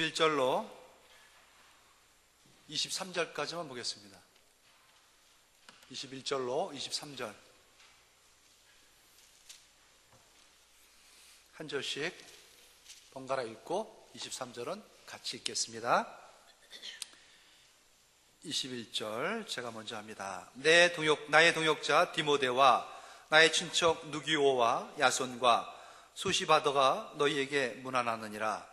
21절로 23절까지만 보겠습니다. 21절로 23절 한 절씩 번갈아 읽고 23절은 같이 읽겠습니다. 21절 제가 먼저 합니다. 나의 동역자 디모데와 나의 친척 누기오와 야손과 소시바더가 너희에게 문안하느니라.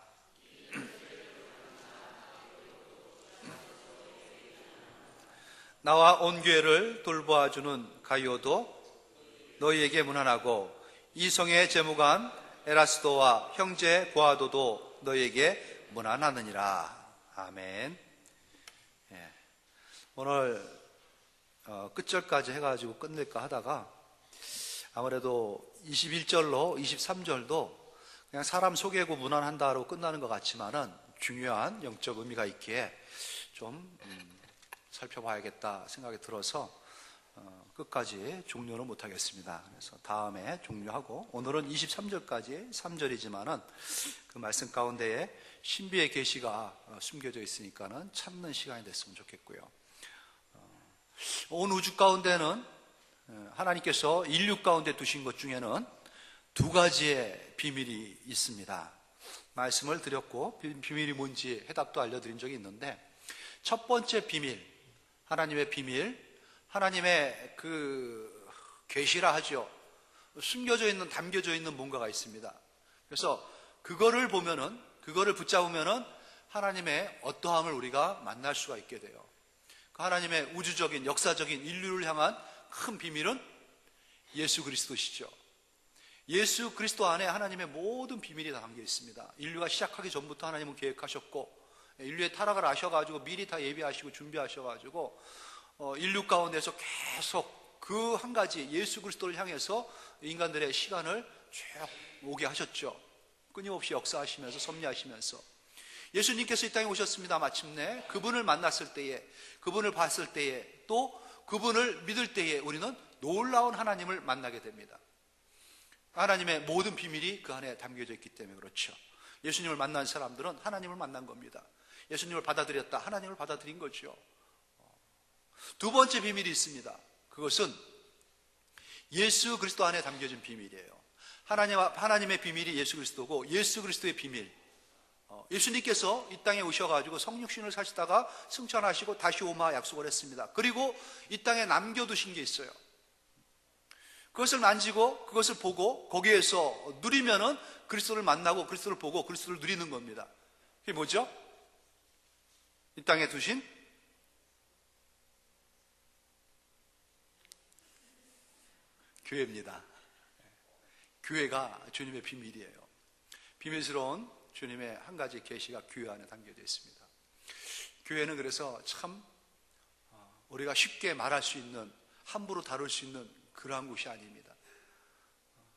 나와 온 교회를 돌보아주는 가이오도 너희에게 문안하고 이성의 재무관 에라스도와 형제 보아도도 너희에게 문안하느니라. 아멘. 예. 오늘 끝절까지 해가지고 끝낼까 하다가 아무래도 21절로 23절도 그냥 사람 소개고 문안한다로 끝나는 것 같지만은 중요한 영적 의미가 있기에 좀 살펴봐야겠다 생각이 들어서 끝까지 종료는 못하겠습니다. 그래서 다음에 종료하고 오늘은 23절까지 3절이지만은 그 말씀 가운데에 신비의 계시가 숨겨져 있으니까는 찾는 시간이 됐으면 좋겠고요. 온 우주 가운데는 하나님께서 인류 가운데 두신 것 중에는 두 가지의 비밀이 있습니다. 말씀을 드렸고 비밀이 뭔지 해답도 알려드린 적이 있는데, 첫 번째 비밀, 하나님의 비밀, 하나님의 그 계시라 하죠. 숨겨져 있는, 담겨져 있는 뭔가가 있습니다. 그래서 그거를 보면은, 그거를 붙잡으면은 하나님의 어떠함을 우리가 만날 수가 있게 돼요. 그 하나님의 우주적인, 역사적인 인류를 향한 큰 비밀은 예수 그리스도시죠. 예수 그리스도 안에 하나님의 모든 비밀이 다 담겨 있습니다. 인류가 시작하기 전부터 하나님은 계획하셨고, 인류의 타락을 아셔가지고 미리 다 예비하시고 준비하셔가지고 인류 가운데서 계속 그 한 가지 예수 그리스도를 향해서 인간들의 시간을 쭉 오게 하셨죠. 끊임없이 역사하시면서 섭리하시면서 예수님께서 이 땅에 오셨습니다. 마침내 그분을 만났을 때에, 그분을 봤을 때에, 또 그분을 믿을 때에 우리는 놀라운 하나님을 만나게 됩니다. 하나님의 모든 비밀이 그 안에 담겨져 있기 때문에 그렇죠. 예수님을 만난 사람들은 하나님을 만난 겁니다. 예수님을 받아들였다, 하나님을 받아들인 거죠. 두 번째 비밀이 있습니다. 그것은 예수 그리스도 안에 담겨진 비밀이에요. 하나님의 비밀이 예수 그리스도고, 예수 그리스도의 비밀, 예수님께서 이 땅에 오셔가지고 성육신을 사시다가 승천하시고 다시 오마 약속을 했습니다. 그리고 이 땅에 남겨두신 게 있어요. 그것을 만지고 그것을 보고 거기에서 누리면은 그리스도를 만나고 그리스도를 보고 그리스도를 누리는 겁니다. 그게 뭐죠? 이 땅에 두신 교회입니다. 교회가 주님의 비밀이에요. 비밀스러운 주님의 한 가지 계시가 교회 안에 담겨져 있습니다. 교회는 그래서 참 우리가 쉽게 말할 수 있는, 함부로 다룰 수 있는 그러한 곳이 아닙니다.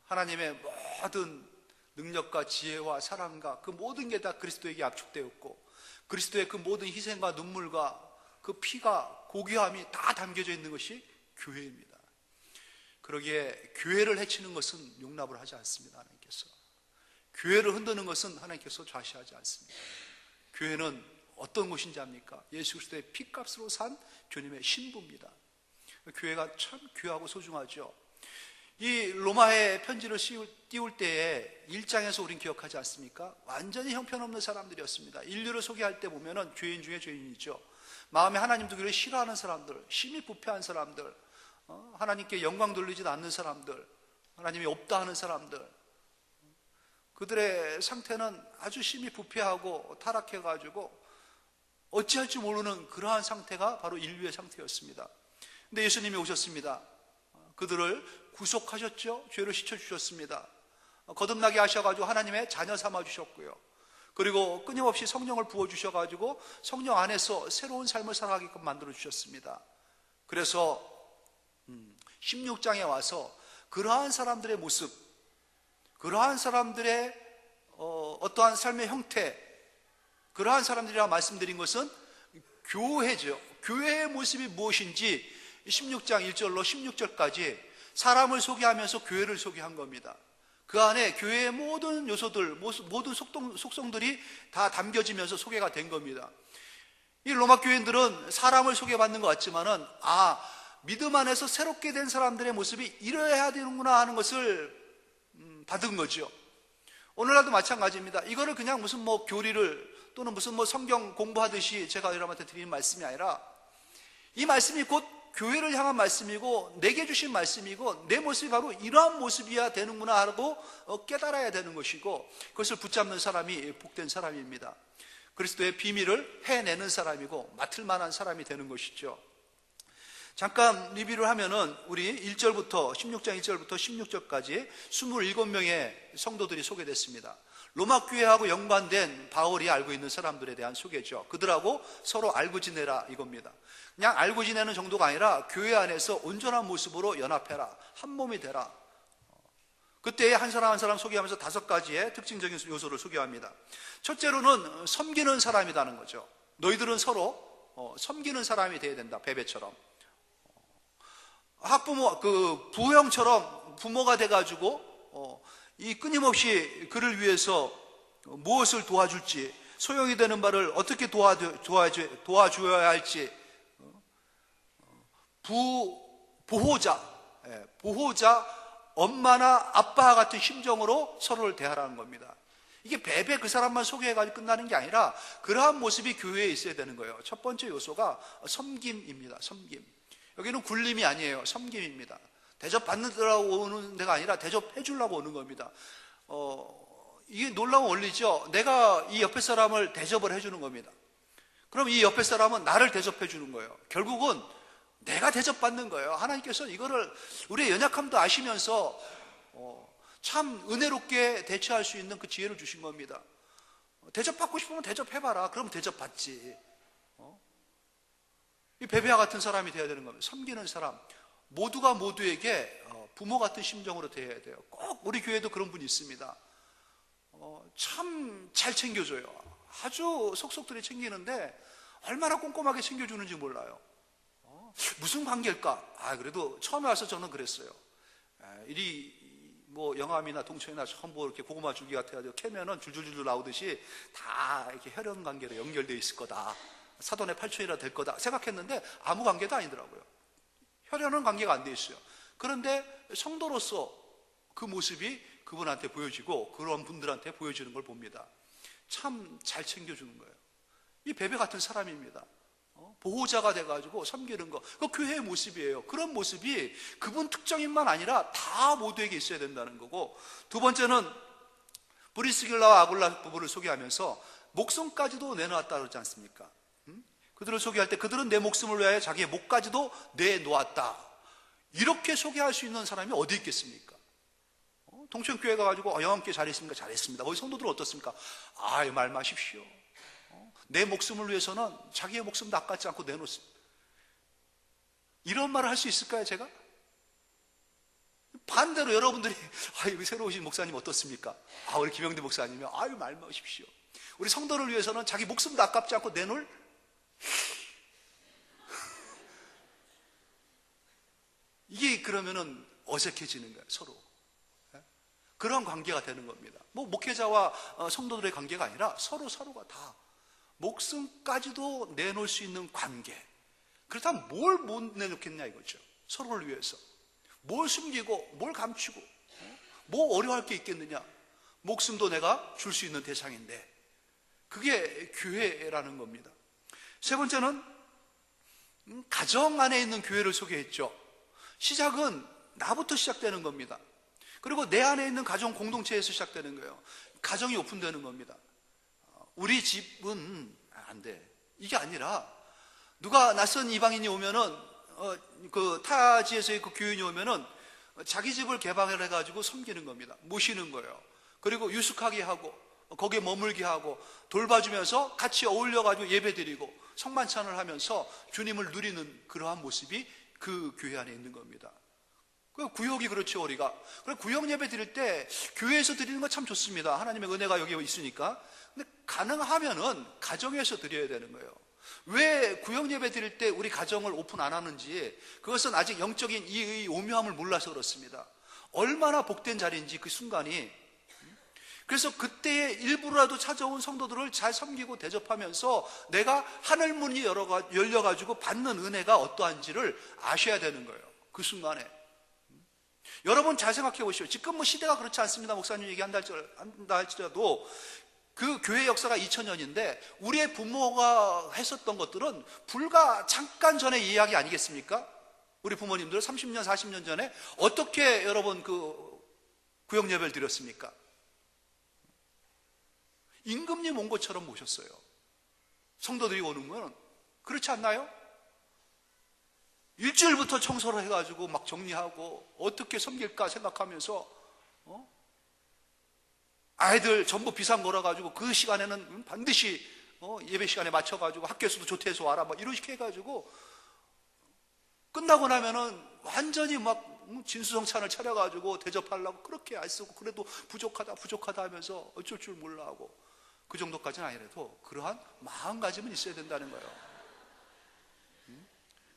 하나님의 모든 능력과 지혜와 사랑과 그 모든 게 다 그리스도에게 압축되었고, 그리스도의 그 모든 희생과 눈물과 그 피가, 고귀함이 다 담겨져 있는 것이 교회입니다. 그러기에 교회를 해치는 것은 용납을 하지 않습니다. 하나님께서 교회를 흔드는 것은 하나님께서 좌시하지 않습니다. 교회는 어떤 곳인지 압니까? 예수 그리스도의 피값으로 산 주님의 신부입니다. 교회가 참 귀하고 소중하죠. 이 로마의 편지를 띄울 때에 1장에서 우린 기억하지 않습니까? 완전히 형편없는 사람들이었습니다. 인류를 소개할 때 보면은 죄인 중에 죄인이죠. 마음에 하나님 두기를 싫어하는 사람들, 심히 부패한 사람들, 하나님께 영광 돌리지 않는 사람들, 하나님이 없다 하는 사람들, 그들의 상태는 아주 심히 부패하고 타락해가지고 어찌할지 모르는 그러한 상태가 바로 인류의 상태였습니다. 근데 예수님이 오셨습니다. 그들을 구속하셨죠. 죄를 씻어주셨습니다. 거듭나게 하셔가지고 하나님의 자녀 삼아주셨고요. 그리고 끊임없이 성령을 부어주셔가지고 성령 안에서 새로운 삶을 살아가게끔 만들어주셨습니다. 그래서 16장에 와서 그러한 사람들의 모습, 그러한 사람들의 어떠한 삶의 형태, 그러한 사람들이라 말씀드린 것은 교회죠. 교회의 모습이 무엇인지 16장 1절로 16절까지 사람을 소개하면서 교회를 소개한 겁니다. 그 안에 교회의 모든 요소들, 모든 속성들이 다 담겨지면서 소개가 된 겁니다. 이 로마 교인들은 사람을 소개받는 것 같지만은, 믿음 안에서 새롭게 된 사람들의 모습이 이래야 되는구나 하는 것을 받은 거죠. 오늘날도 마찬가지입니다. 이거를 그냥 무슨 교리를 또는 무슨 성경 공부하듯이 제가 여러분한테 드리는 말씀이 아니라, 이 말씀이 곧 교회를 향한 말씀이고 내게 주신 말씀이고 내 모습이 바로 이러한 모습이어야 되는구나 하고 깨달아야 되는 것이고, 그것을 붙잡는 사람이 복된 사람입니다. 그리스도의 비밀을 해내는 사람이고 맡을 만한 사람이 되는 것이죠. 잠깐 리뷰를 하면은 우리 1절부터 16장 1절부터 16절까지 27명의 성도들이 소개됐습니다. 로마 교회하고 연관된 바울이 알고 있는 사람들에 대한 소개죠. 그들하고 서로 알고 지내라 이겁니다. 그냥 알고 지내는 정도가 아니라 교회 안에서 온전한 모습으로 연합해라, 한 몸이 되라. 그때 한 사람 한 사람 소개하면서 5가지의 특징적인 요소를 소개합니다. 첫째로는 섬기는 사람이라는 거죠. 너희들은 서로 섬기는 사람이 되어야 된다. 베베처럼. 학부모, 부형처럼 부모가 돼가지고 이 끊임없이 그를 위해서 무엇을 도와줄지, 소용이 되는 바를 어떻게 도와줘야 할지, 보호자, 엄마나 아빠 같은 심정으로 서로를 대하라는 겁니다. 이게 베베 그 사람만 소개해가지고 끝나는 게 아니라 그러한 모습이 교회에 있어야 되는 거예요. 첫 번째 요소가 섬김입니다. 섬김. 여기는 굴림이 아니에요. 섬김입니다. 대접받느라고 오는 데가 아니라 대접해 주려고 오는 겁니다. 이게 놀라운 원리죠. 내가 이 옆에 사람을 대접을 해주는 겁니다. 그럼 이 옆에 사람은 나를 대접해 주는 거예요. 결국은 내가 대접받는 거예요. 하나님께서 이거를 우리의 연약함도 아시면서 참 은혜롭게 대처할 수 있는 그 지혜를 주신 겁니다. 대접받고 싶으면 대접해봐라. 그럼 대접받지. 이 베베와 같은 사람이 되어야 되는 겁니다. 섬기는 사람. 모두가 모두에게 부모 같은 심정으로 대해야 돼요. 꼭 우리 교회도 그런 분이 있습니다. 참 잘 챙겨줘요. 아주 속속들이 챙기는데 얼마나 꼼꼼하게 챙겨주는지 몰라요. 무슨 관계일까? 그래도 처음에 와서 저는 그랬어요. 영암이나 동천이나 전부 이렇게 고구마 줄기 같아가지고 캐면은 줄줄줄 나오듯이 다 이렇게 혈연 관계로 연결되어 있을 거다. 사돈의 팔촌이라 될 거다 생각했는데 아무 관계도 아니더라고요. 혈연은 관계가 안 돼 있어요. 그런데 성도로서 그 모습이 그분한테 보여지고 그런 분들한테 보여지는 걸 봅니다. 참 잘 챙겨주는 거예요. 이 베베 같은 사람입니다. 보호자가 돼가지고 섬기는 거, 그 교회의 모습이에요. 그런 모습이 그분 특정인만 아니라 다 모두에게 있어야 된다는 거고, 두 번째는 브리스길라와 아굴라 부부를 소개하면서 목숨까지도 내놓았다 그러지 않습니까? 그들을 소개할 때 그들은 내 목숨을 위하여 자기의 목까지도 내놓았다. 이렇게 소개할 수 있는 사람이 어디 있겠습니까? 동천교회 가가지고 영암교회 잘했습니까? 잘했습니다. 거기 성도들은 어떻습니까? 말 마십시오. 내 목숨을 위해서는 자기의 목숨도 아깝지 않고 내놓습니다. 이런 말을 할 수 있을까요, 제가? 반대로 여러분들이 우리 새로 오신 목사님 어떻습니까? 우리 김영대 목사님이요. 말 마십시오. 우리 성도를 위해서는 자기 목숨도 아깝지 않고 내놓을 이게 그러면은 어색해지는 거예요, 서로. 그런 관계가 되는 겁니다. 목회자와 성도들의 관계가 아니라 서로가 다 목숨까지도 내놓을 수 있는 관계. 그렇다면 뭘 못 내놓겠냐 이거죠. 서로를 위해서. 뭘 숨기고 뭘 감추고 뭐 어려워할 게 있겠느냐. 목숨도 내가 줄 수 있는 대상인데 그게 교회라는 겁니다. 세 번째는 가정 안에 있는 교회를 소개했죠. 시작은 나부터 시작되는 겁니다. 그리고 내 안에 있는 가정 공동체에서 시작되는 거예요. 가정이 오픈되는 겁니다. 우리 집은 안 돼. 이게 아니라 누가 낯선 이방인이 오면은 그 타지에서의 그 교인이 오면은 자기 집을 개방을 해가지고 섬기는 겁니다. 모시는 거예요. 그리고 유숙하게 하고 거기에 머물게 하고 돌봐주면서 같이 어울려가지고 예배드리고 성만찬을 하면서 주님을 누리는 그러한 모습이 그 교회 안에 있는 겁니다. 그 구역이 그렇죠, 우리가. 그래 구역 예배 드릴 때 교회에서 드리는 거 참 좋습니다. 하나님의 은혜가 여기 있으니까. 근데 가능하면은 가정에서 드려야 되는 거예요. 왜 구역 예배 드릴 때 우리 가정을 오픈 안 하는지 그것은 아직 영적인 이 오묘함을 몰라서 그렇습니다. 얼마나 복된 자리인지 그 순간이. 그래서 그때에 일부라도 찾아온 성도들을 잘 섬기고 대접하면서 내가 하늘 문이 열려가지고 받는 은혜가 어떠한지를 아셔야 되는 거예요. 그 순간에. 여러분 잘 생각해 보시오. 지금 뭐 시대가 그렇지 않습니다. 목사님 얘기한다 할지라도 그 교회 역사가 2000년인데 우리의 부모가 했었던 것들은 불과 잠깐 전의 이야기 아니겠습니까? 우리 부모님들 30년, 40년 전에 어떻게 여러분 그 구역 예배를 드렸습니까? 임금님 온 것처럼 모셨어요. 성도들이 오는 건 그렇지 않나요? 일주일부터 청소를 해가지고 막 정리하고 어떻게 섬길까 생각하면서 아이들 전부 비상 걸어가지고 그 시간에는 반드시 예배 시간에 맞춰가지고 학교에서도 조퇴해서 와라 막 이런 식으로 해가지고 끝나고 나면은 완전히 막 진수성찬을 차려가지고 대접하려고 그렇게 애쓰고 그래도 부족하다 하면서 어쩔 줄 몰라 하고 그 정도까지는 아니라도 그러한 마음가짐은 있어야 된다는 거예요.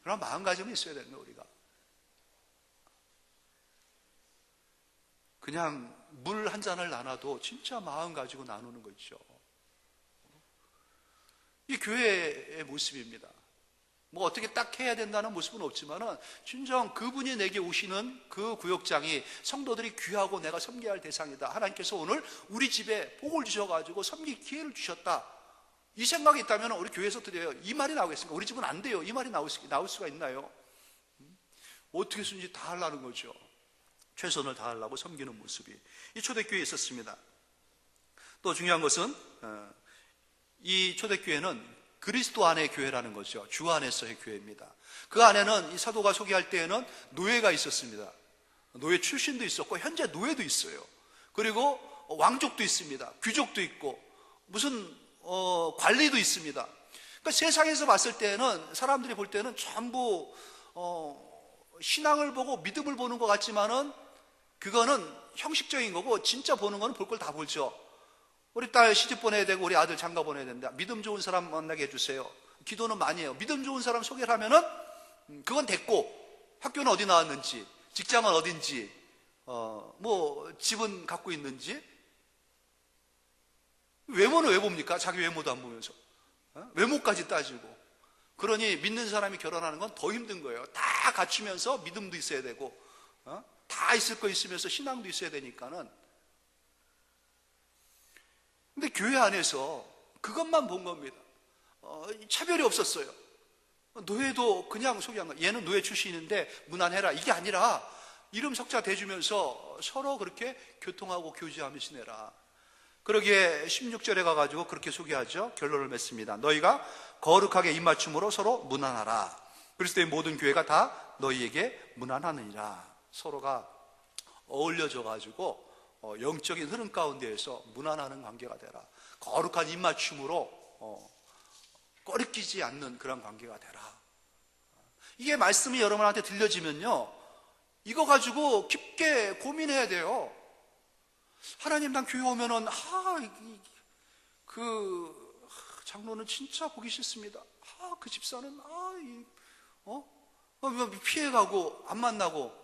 그런 마음가짐은 있어야 되는 거예요. 우리가 그냥 물 한 잔을 나눠도 진짜 마음 가지고 나누는 거 있죠. 이 교회의 모습입니다. 뭐 어떻게 딱 해야 된다는 모습은 없지만은 진정 그분이 내게 오시는 그 구역장이 성도들이 귀하고 내가 섬겨야 할 대상이다. 하나님께서 오늘 우리 집에 복을 주셔가지고 섬길 기회를 주셨다. 이 생각이 있다면 우리 교회에서 드려요. 이 말이 나오겠습니까? 우리 집은 안 돼요. 이 말이 나올 수가 있나요? 어떻게 해서든지 다 하려는 거죠. 최선을 다하려고 섬기는 모습이 이 초대교회에 있었습니다. 또 중요한 것은 이 초대교회는 그리스도 안의 교회라는 거죠. 주 안에서의 교회입니다. 그 안에는 이 사도가 소개할 때에는 노예가 있었습니다. 노예 출신도 있었고 현재 노예도 있어요. 그리고 왕족도 있습니다. 귀족도 있고 무슨 관리도 있습니다. 그러니까 세상에서 봤을 때는 사람들이 볼 때는 전부 신앙을 보고 믿음을 보는 것 같지만은 그거는 형식적인 거고 진짜 보는 거는 볼 걸 다 보죠. 우리 딸 시집 보내야 되고 우리 아들 장가 보내야 된다. 믿음 좋은 사람 만나게 해주세요. 기도는 많이 해요. 믿음 좋은 사람 소개를 하면은 그건 됐고 학교는 어디 나왔는지 직장은 어딘지 뭐 집은 갖고 있는지 외모는 왜 봅니까? 자기 외모도 안 보면서 외모까지 따지고 그러니 믿는 사람이 결혼하는 건 더 힘든 거예요. 다 갖추면서 믿음도 있어야 되고 다 있을 거 있으면서 신앙도 있어야 되니까는. 근데 교회 안에서 그것만 본 겁니다. 차별이 없었어요. 노예도 그냥 소개한 거예요. 얘는 노예 출신인데 무난해라. 이게 아니라 이름 석자 대주면서 서로 그렇게 교통하고 교제하며 지내라. 그러기에 16절에 가가지고 그렇게 소개하죠. 결론을 맺습니다. 너희가 거룩하게 입맞춤으로 서로 무난하라. 그리스도의 모든 교회가 다 너희에게 무난하느니라. 서로가 어울려져 가지고 영적인 흐름 가운데에서 무난하는 관계가 되라. 거룩한 입맞춤으로 꺼리끼지 않는 그런 관계가 되라. 이게 말씀이 여러분한테 들려지면요, 이거 가지고 깊게 고민해야 돼요. 하나님, 난 교회 오면은 그 장로는 진짜 보기 싫습니다. 그 집사는 피해가고 안 만나고.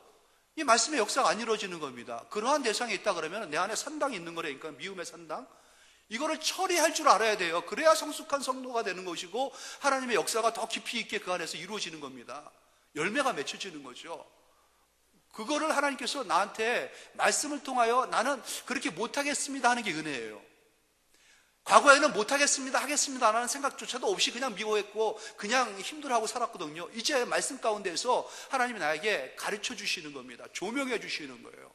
이 말씀의 역사가 안 이루어지는 겁니다. 그러한 대상이 있다 그러면 내 안에 산당이 있는 거라니까. 미움의 산당. 이거를 처리할 줄 알아야 돼요. 그래야 성숙한 성도가 되는 것이고 하나님의 역사가 더 깊이 있게 그 안에서 이루어지는 겁니다. 열매가 맺혀지는 거죠. 그거를 하나님께서 나한테 말씀을 통하여 나는 그렇게 못하겠습니다 하는 게 은혜예요. 과거에는 못하겠습니다, 하겠습니다 라는 생각조차도 없이 그냥 미워했고 그냥 힘들어하고 살았거든요. 이제 말씀 가운데서 하나님이 나에게 가르쳐 주시는 겁니다. 조명해 주시는 거예요.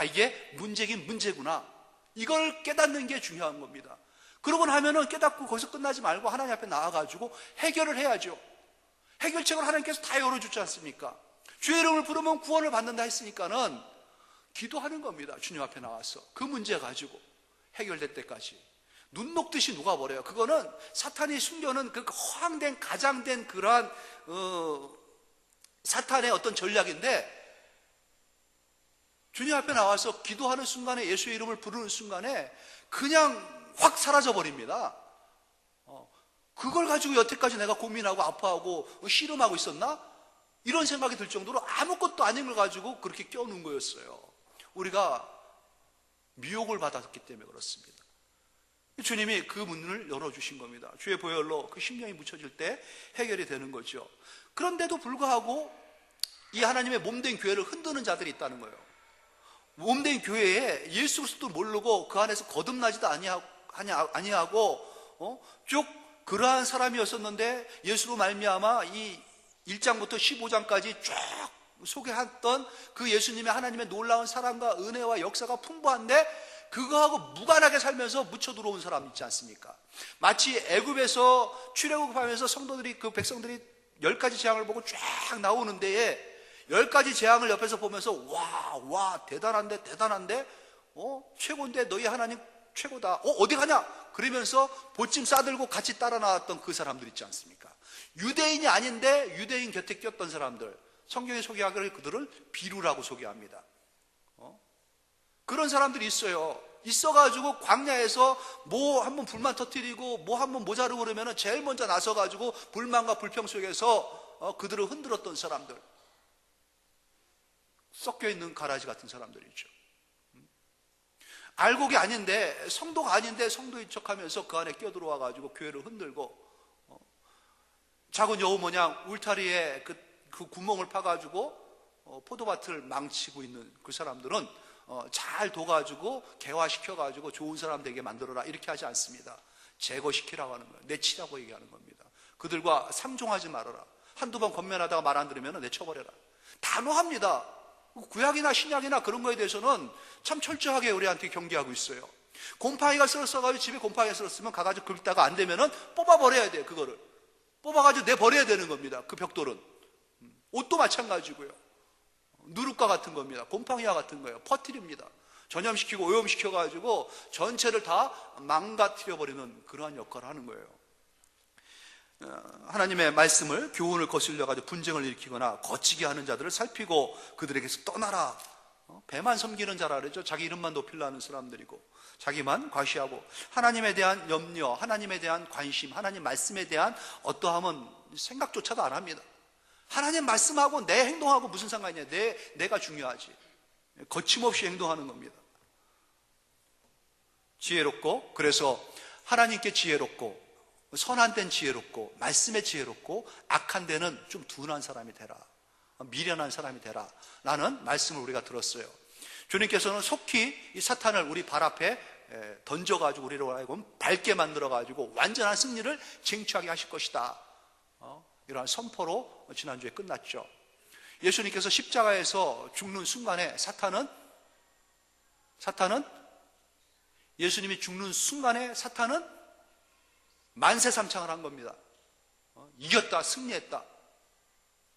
이게 문제긴 문제구나. 이걸 깨닫는 게 중요한 겁니다. 그러고 나면은 깨닫고 거기서 끝나지 말고 하나님 앞에 나와가지고 해결을 해야죠. 해결책을 하나님께서 다 열어주지 않습니까? 주의 이름을 부르면 구원을 받는다 했으니까는 기도하는 겁니다. 주님 앞에 나와서 그 문제 가지고 해결될 때까지 눈 녹듯이 녹아버려요. 그거는 사탄이 숨겨놓은 그 허황된 가장된 그러한 사탄의 어떤 전략인데, 주님 앞에 나와서 기도하는 순간에, 예수의 이름을 부르는 순간에 그냥 확 사라져 버립니다. 그걸 가지고 여태까지 내가 고민하고 아파하고 씨름하고 있었나? 이런 생각이 들 정도로 아무것도 아닌 걸 가지고 그렇게 껴놓은 거였어요. 우리가 미혹을 받았기 때문에 그렇습니다. 주님이 그 문을 열어주신 겁니다. 주의 보혈로 그 심령이 묻혀질 때 해결이 되는 거죠. 그런데도 불구하고 이 하나님의 몸된 교회를 흔드는 자들이 있다는 거예요. 몸된 교회에 예수 그리스도 모르고 그 안에서 거듭나지도 아니하고 쭉 그러한 사람이었었는데 예수로 말미암아 이 1장부터 15장까지 쭉 소개했던 그 예수님의 하나님의 놀라운 사랑과 은혜와 역사가 풍부한데 그거하고 무관하게 살면서 묻혀 들어온 사람 있지 않습니까? 마치 애굽에서 출애굽하면서 성도들이 그 백성들이 10가지 재앙을 보고 쫙 나오는 데에 10가지 재앙을 옆에서 보면서 와 대단한데 최고인데 너희 하나님 최고다. 어디 가냐? 그러면서 보찜 싸들고 같이 따라 나왔던 그 사람들 있지 않습니까? 유대인이 아닌데 유대인 곁에 꼈던 사람들, 성경에 소개하기를 그들을 비루라고 소개합니다. 그런 사람들이 있어가지고 광야에서 뭐 한번 불만 터뜨리고 뭐 한번 모자르고 그러면 제일 먼저 나서가지고 불만과 불평 속에서 그들을 흔들었던 사람들, 섞여있는 가라지 같은 사람들이죠. 알곡이 아닌데, 성도가 아닌데 성도인 척하면서 그 안에 끼어들어와가지고 교회를 흔들고 작은 여우 모양 울타리에 그 구멍을 파가지고 포도밭을 망치고 있는 그 사람들은 잘 둬가지고 개화시켜가지고 좋은 사람 되게 만들어라 이렇게 하지 않습니다. 제거시키라고 하는 거예요. 내치라고 얘기하는 겁니다. 그들과 상종하지 말아라. 한두 번 건면하다가 말 안 들으면 내쳐버려라. 단호합니다. 구약이나 신약이나 그런 거에 대해서는 참 철저하게 우리한테 경계하고 있어요. 곰팡이가 쓸었어가지고 집에 곰팡이가 쓸었으면 가가지고 긁다가 안 되면은 뽑아버려야 돼요. 그거를 뽑아가지고 내버려야 되는 겁니다. 그 벽돌은. 옷도 마찬가지고요. 누룩과 같은 겁니다. 곰팡이와 같은 거예요. 퍼뜨립니다. 전염시키고 오염시켜가지고 전체를 다 망가뜨려버리는 그러한 역할을 하는 거예요. 하나님의 말씀을 교훈을 거슬려가지고 분쟁을 일으키거나 거치게 하는 자들을 살피고 그들에게서 떠나라. 배만 섬기는 자라 그러죠. 자기 이름만 높이려는 사람들이고 자기만 과시하고 하나님에 대한 염려, 하나님에 대한 관심, 하나님 말씀에 대한 어떠함은 생각조차도 안 합니다. 하나님 말씀하고 내 행동하고 무슨 상관이냐. 내가 중요하지. 거침없이 행동하는 겁니다. 지혜롭고, 그래서 하나님께 지혜롭고 선한 데는 지혜롭고 말씀에 지혜롭고 악한 데는 좀 둔한 사람이 되라. 미련한 사람이 되라. 라는 말씀을 우리가 들었어요. 주님께서는 속히 이 사탄을 우리 발 앞에 던져가지고 우리를 하여금 밝게 만들어가지고 완전한 승리를 쟁취하게 하실 것이다. 이러한 선포로 지난주에 끝났죠. 예수님께서 십자가에서 죽는 순간에 사탄은 예수님이 죽는 순간에 사탄은 만세삼창을 한 겁니다. 이겼다, 승리했다.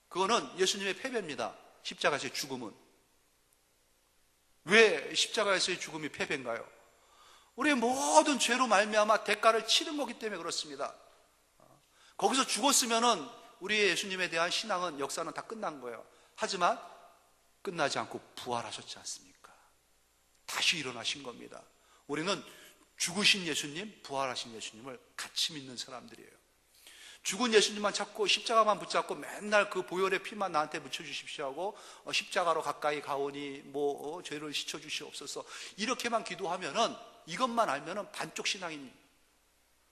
그거는 예수님의 패배입니다. 십자가에서의 죽음은. 왜 십자가에서의 죽음이 패배인가요? 우리의 모든 죄로 말미암아 대가를 치른 거기 때문에 그렇습니다. 거기서 죽었으면은 우리의 예수님에 대한 신앙은, 역사는 다 끝난 거예요. 하지만 끝나지 않고 부활하셨지 않습니까? 다시 일어나신 겁니다. 우리는 죽으신 예수님, 부활하신 예수님을 같이 믿는 사람들이에요. 죽은 예수님만 찾고 십자가만 붙잡고 맨날 그 보혈의 피만 나한테 묻혀주십시오 하고 십자가로 가까이 가오니 죄를 씻어주시옵소서 이렇게만 기도하면은, 이것만 알면은 반쪽 신앙입니다.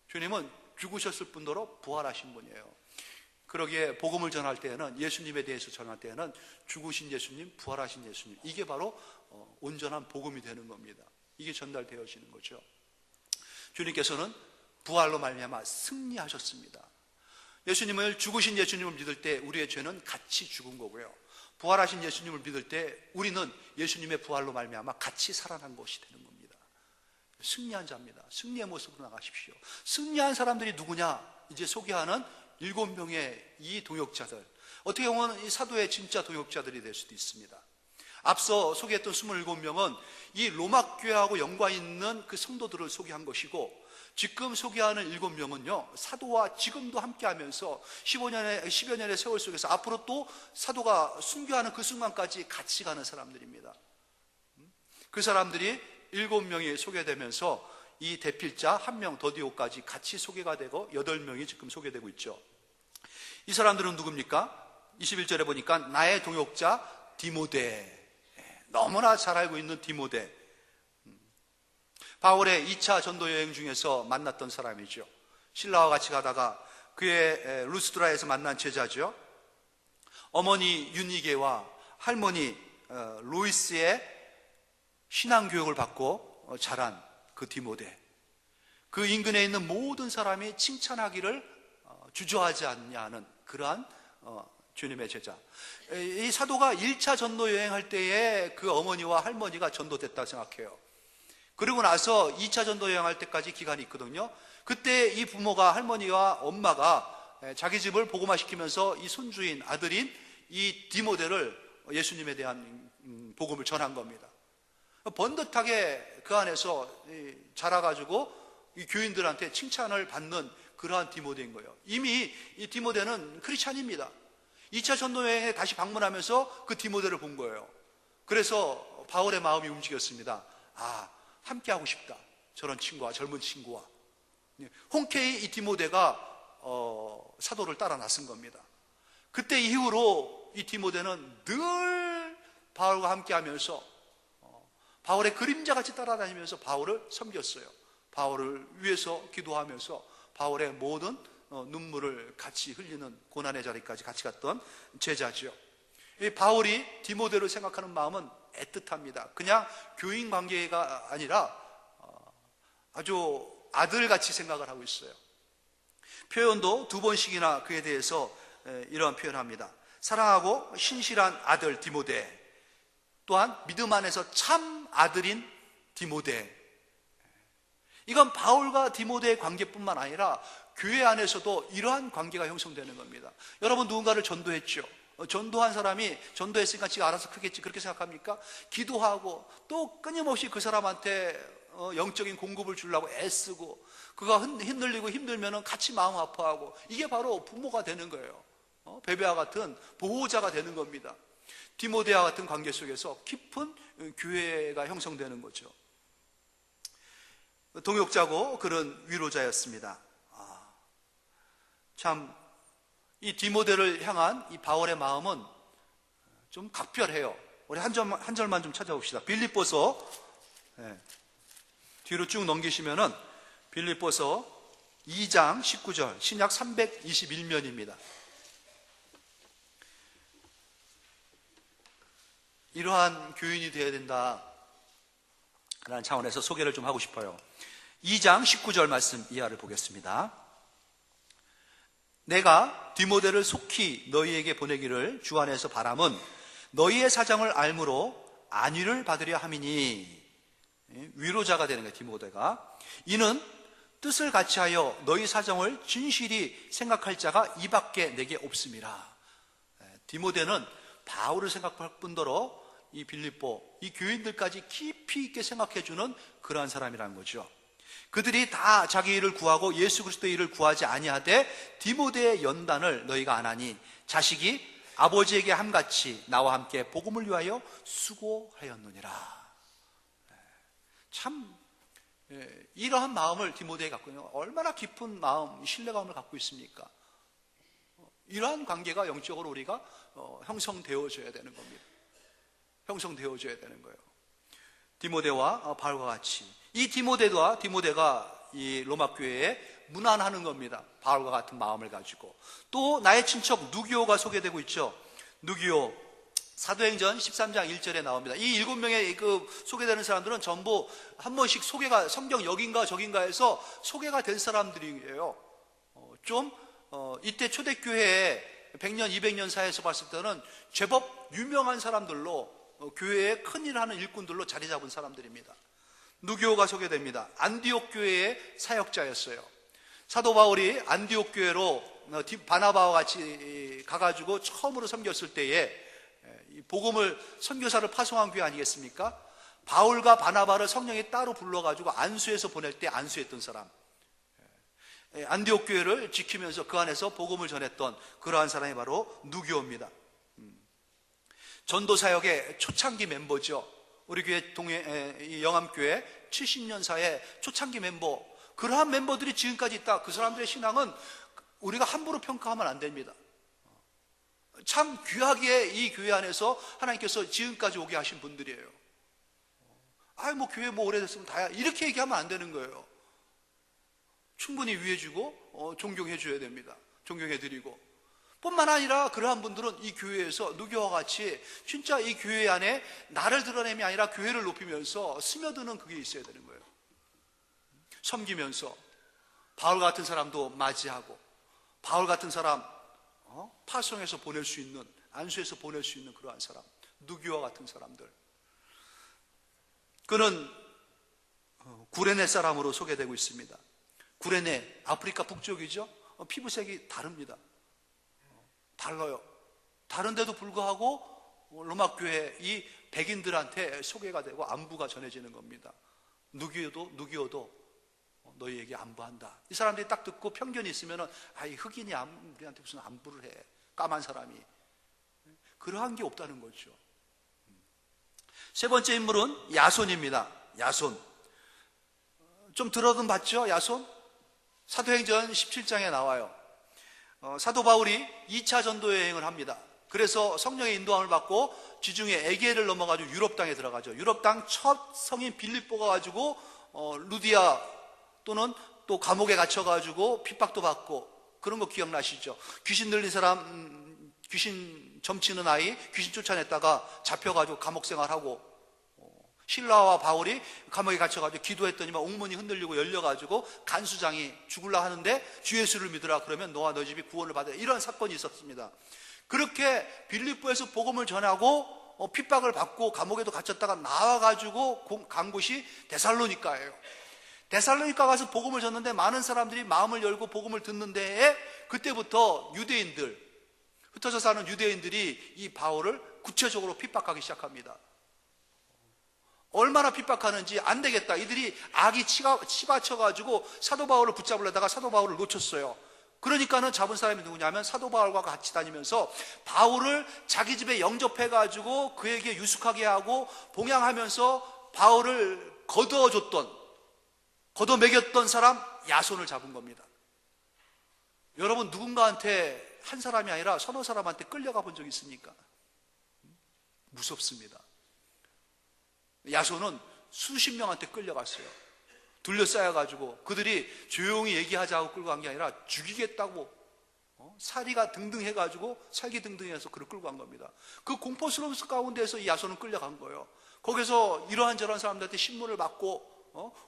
주님은 죽으셨을 뿐더러 부활하신 분이에요. 그러기에 복음을 전할 때에는, 예수님에 대해서 전할 때에는 죽으신 예수님, 부활하신 예수님, 이게 바로 온전한 복음이 되는 겁니다. 이게 전달되어지는 거죠. 주님께서는 부활로 말미암아 승리하셨습니다. 예수님을, 죽으신 예수님을 믿을 때 우리의 죄는 같이 죽은 거고요. 부활하신 예수님을 믿을 때 우리는 예수님의 부활로 말미암아 같이 살아난 것이 되는 겁니다. 승리한 자입니다. 승리의 모습으로 나가십시오. 승리한 사람들이 누구냐? 이제 소개하는 7명의 이 동역자들, 어떻게 보면 이 사도의 진짜 동역자들이 될 수도 있습니다. 앞서 소개했던 27명은 이 로마 교회하고 연관 있는 그 성도들을 소개한 것이고, 지금 소개하는 7명은요 사도와 지금도 함께하면서 10여 년의 세월 속에서 앞으로 또 사도가 순교하는 그 순간까지 같이 가는 사람들입니다. 그 사람들이 7명이 소개되면서 이 대필자 1명 더디오까지 같이 소개가 되고 8명이 지금 소개되고 있죠. 이 사람들은 누굽니까? 21절에 보니까 나의 동역자 디모데, 너무나 잘 알고 있는 디모데. 바울의 2차 전도 여행 중에서 만났던 사람이죠. 신라와 같이 가다가 그의 루스드라에서 만난 제자죠. 어머니 유니게와 할머니 로이스의 신앙교육을 받고 자란 그 디모데. 그 인근에 있는 모든 사람이 칭찬하기를 주저하지 않냐는 그러한 주님의 제자. 이 사도가 1차 전도 여행할 때에 그 어머니와 할머니가 전도됐다고 생각해요. 그리고 나서 2차 전도 여행할 때까지 기간이 있거든요. 그때 이 부모가, 할머니와 엄마가 자기 집을 복음화시키면서 이 손주인 아들인 이 디모데를 예수님에 대한 복음을 전한 겁니다. 번듯하게 그 안에서 자라가지고 이 교인들한테 칭찬을 받는 그러한 디모데인 거예요. 이미 이 디모데는 크리스찬입니다. 2차 전도여행에 다시 방문하면서 그 디모데를 본 거예요. 그래서 바울의 마음이 움직였습니다. 함께하고 싶다. 저런 친구와, 젊은 친구와. 흔쾌히 이 디모데가 사도를 따라 나선 겁니다. 그때 이후로 이 디모데는 늘 바울과 함께하면서 바울의 그림자같이 따라다니면서 바울을 섬겼어요. 바울을 위해서 기도하면서 바울의 모든 눈물을 같이 흘리는 고난의 자리까지 같이 갔던 제자죠. 이 바울이 디모데를 생각하는 마음은 애틋합니다. 그냥 교인 관계가 아니라 아주 아들같이 생각을 하고 있어요. 표현도 2번씩이나 그에 대해서 이러한 표현을 합니다. 사랑하고 신실한 아들 디모데, 또한 믿음 안에서 참 아들인 디모데. 이건 바울과 디모데의 관계뿐만 아니라 교회 안에서도 이러한 관계가 형성되는 겁니다. 여러분, 누군가를 전도했죠. 전도한 사람이 전도했으니까 지가 알아서 크겠지, 그렇게 생각합니까? 기도하고 또 끊임없이 그 사람한테 영적인 공급을 주려고 애쓰고, 그가 흔들리고 힘들면 같이 마음 아파하고, 이게 바로 부모가 되는 거예요. 베베와 같은 보호자가 되는 겁니다. 디모데와 같은 관계 속에서 깊은 교회가 형성되는 거죠. 동역자고 그런 위로자였습니다. 참, 이 디모데를 향한 이 바울의 마음은 좀 각별해요. 우리 한 절만 좀 찾아봅시다. 빌립보서, 뒤로 쭉 넘기시면은 빌립보서 2장 19절, 신약 321면입니다. 이러한 교인이 되어야 된다 라는 차원에서 소개를 좀 하고 싶어요. 2장 19절 말씀 이하를 보겠습니다. 내가 디모데를 속히 너희에게 보내기를 주 안에서 바람은 너희의 사정을 알므로 안위를 받으려 함이니. 위로자가 되는 거예요, 디모데가. 이는 뜻을 같이하여 너희 사정을 진실히 생각할 자가 이밖에 내게 없음이라. 디모데는 바울을 생각할 뿐더러 이 빌립보, 이 교인들까지 깊이 있게 생각해주는 그러한 사람이라는 거죠. 그들이 다 자기 일을 구하고 예수 그리스도의 일을 구하지 아니하되 디모데의 연단을 너희가 안 하니 자식이 아버지에게 함같이 나와 함께 복음을 위하여 수고하였느니라. 참 이러한 마음을 디모데에 갖고 있는, 얼마나 깊은 마음, 신뢰감을 갖고 있습니까? 이러한 관계가 영적으로 우리가 형성되어져야 되는 겁니다. 형성되어져야 되는 거예요. 디모데와 바울과 같이. 이 디모데가 이 로마 교회에 문안하는 겁니다. 바울과 같은 마음을 가지고. 또 나의 친척 누기오가 소개되고 있죠. 누기오, 사도행전 13장 1절에 나옵니다. 이 7명의 그 소개되는 사람들은 전부 한 번씩 소개가, 성경 여긴가 저긴가에서 소개가 된 사람들이에요. 이때 초대교회에 100년, 200년 사이에서 봤을 때는 제법 유명한 사람들로, 교회에 큰일 하는 일꾼들로 자리 잡은 사람들입니다. 누기오가 소개됩니다. 안디옥 교회의 사역자였어요. 사도 바울이 안디옥 교회로 바나바와 같이 가가지고 처음으로 섬겼을 때에 복음을, 선교사를 파송한 교회 아니겠습니까? 바울과 바나바를 성령이 따로 불러가지고 안수해서 보낼 때 안수했던 사람, 안디옥 교회를 지키면서 그 안에서 복음을 전했던 그러한 사람이 바로 누기오입니다. 전도사역의 초창기 멤버죠. 우리 교회 이 영암교회 70년사의 초창기 멤버, 그러한 멤버들이 지금까지 있다. 그 사람들의 신앙은 우리가 함부로 평가하면 안 됩니다. 참 귀하게 이 교회 안에서 하나님께서 지금까지 오게 하신 분들이에요. 뭐 교회 뭐 오래됐으면 다야, 이렇게 얘기하면 안 되는 거예요. 충분히 위해주고 존경해줘야 됩니다. 존경해드리고, 뿐만 아니라 그러한 분들은 이 교회에서 누교와 같이 진짜 이 교회 안에 나를 드러냄이 아니라 교회를 높이면서 스며드는 그게 있어야 되는 거예요. 섬기면서 바울 같은 사람도 맞이하고, 바울 같은 사람 파송해서 보낼 수 있는, 안수해서 보낼 수 있는 그러한 사람, 누교와 같은 사람들. 그는 구레네 사람으로 소개되고 있습니다. 구레네, 아프리카 북쪽이죠. 피부색이 다릅니다. 달라요. 다른데도 불구하고 로마 교회 이 백인들한테 소개가 되고 안부가 전해지는 겁니다. 누기어도 너희에게 안부한다. 이 사람들이 딱 듣고 편견이 있으면은 이 흑인이 우리한테 무슨 안부를 해, 까만 사람이. 그러한 게 없다는 거죠. 세 번째 인물은 야손입니다. 야손. 좀 들어든 봤죠? 야손? 사도행전 17장에 나와요. 사도 바울이 2차 전도 여행을 합니다. 그래서 성령의 인도함을 받고 지중해 에게를 넘어가지고 유럽 땅에 들어가죠. 유럽 땅 첫 성인 빌립보가 가지고 루디아 또는 또 감옥에 갇혀가지고 핍박도 받고 그런 거 기억나시죠? 귀신 들린 사람, 귀신 점치는 아이 귀신 쫓아냈다가 잡혀가지고 감옥 생활하고, 신라와 바울이 감옥에 갇혀가지고 기도했더니만 옥문이 흔들리고 열려가지고 간수장이 죽으려 하는데 주 예수를 믿으라, 그러면 너와 너 집이 구원을 받으라, 이런 사건이 있었습니다. 그렇게 빌립보에서 복음을 전하고 핍박을 받고 감옥에도 갇혔다가 나와가지고 간 곳이 데살로니카예요. 데살로니카 가서 복음을 전는데 많은 사람들이 마음을 열고 복음을 듣는 데에 그때부터 유대인들, 흩어져 사는 유대인들이 이 바울을 구체적으로 핍박하기 시작합니다. 얼마나 핍박하는지 안 되겠다. 이들이 악이 치받쳐가지고 사도 바울을 붙잡으려다가 사도 바울을 놓쳤어요. 그러니까는 잡은 사람이 누구냐면 사도 바울과 같이 다니면서 바울을 자기 집에 영접해가지고 그에게 유숙하게 하고 봉양하면서 바울을 걷어먹였던 사람 야손을 잡은 겁니다. 여러분, 누군가한테 한 사람이 아니라 서너 사람한테 끌려가 본 적 있습니까? 무섭습니다. 야손은 수십 명한테 끌려갔어요. 둘러싸여가지고 그들이 조용히 얘기하자고 끌고 간 게 아니라 죽이겠다고, 사리가 등등해가지고 살기 등등해서 그를 끌고 간 겁니다. 그 공포스러운 가운데서 이 야손은 끌려간 거예요. 거기서 이러한 저러한 사람들한테 신문을 받고